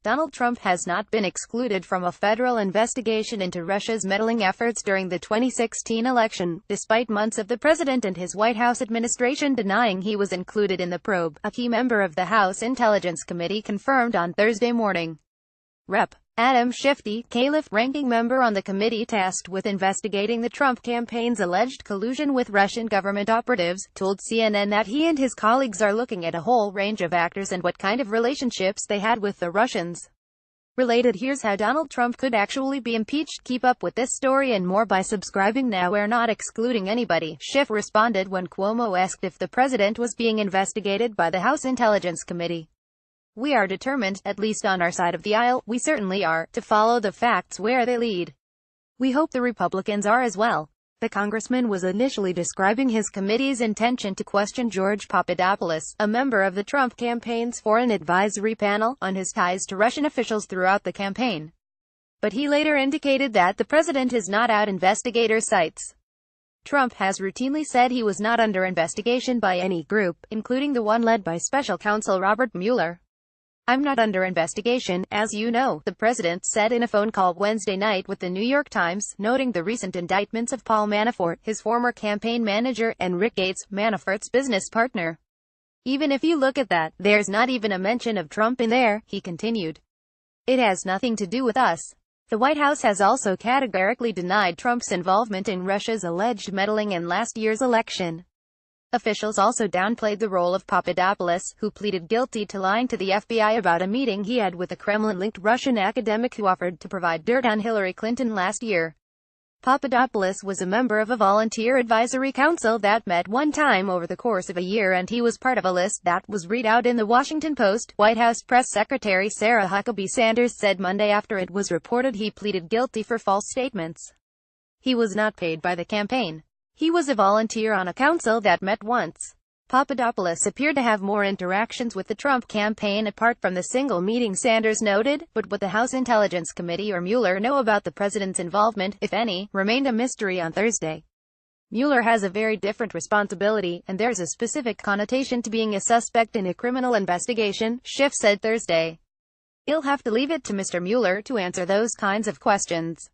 Donald Trump has not been excluded from a federal investigation into Russia's meddling efforts during the 2016 election, despite months of the president and his White House administration denying he was included in the probe, a key member of the House Intelligence Committee confirmed on Thursday morning. Rep. Adam Schiff, Caliph, ranking member on the committee tasked with investigating the Trump campaign's alleged collusion with Russian government operatives, told CNN that he and his colleagues are looking at a whole range of actors and what kind of relationships they had with the Russians. Related, here's how Donald Trump could actually be impeached. Keep up with this story and more by subscribing now. We're not excluding anybody, Schiff responded when Cuomo asked if the president was being investigated by the House Intelligence Committee. We are determined, at least on our side of the aisle, we certainly are, to follow the facts where they lead. We hope the Republicans are as well. The congressman was initially describing his committee's intention to question George Papadopoulos, a member of the Trump campaign's Foreign Advisory Panel, on his ties to Russian officials throughout the campaign. But he later indicated that the president is not out investigator sites. Trump has routinely said he was not under investigation by any group, including the one led by special counsel Robert Mueller. I'm not under investigation, as you know, the president said in a phone call Wednesday night with the New York Times, noting the recent indictments of Paul Manafort, his former campaign manager, and Rick Gates, Manafort's business partner. Even if you look at that, there's not even a mention of Trump in there, he continued. It has nothing to do with us. The White House has also categorically denied Trump's involvement in Russia's alleged meddling in last year's election. Officials also downplayed the role of Papadopoulos, who pleaded guilty to lying to the FBI about a meeting he had with a Kremlin-linked Russian academic who offered to provide dirt on Hillary Clinton last year. Papadopoulos was a member of a volunteer advisory council that met one time over the course of a year, and he was part of a list that was read out in the Washington Post. White House Press Secretary Sarah Huckabee Sanders said Monday after it was reported he pleaded guilty for false statements. He was not paid by the campaign. He was a volunteer on a council that met once. Papadopoulos appeared to have more interactions with the Trump campaign apart from the single meeting, Sanders noted, but what the House Intelligence Committee or Mueller know about the president's involvement, if any, remained a mystery on Thursday. Mueller has a very different responsibility, and there's a specific connotation to being a suspect in a criminal investigation, Schiff said Thursday. You'll have to leave it to Mr. Mueller to answer those kinds of questions.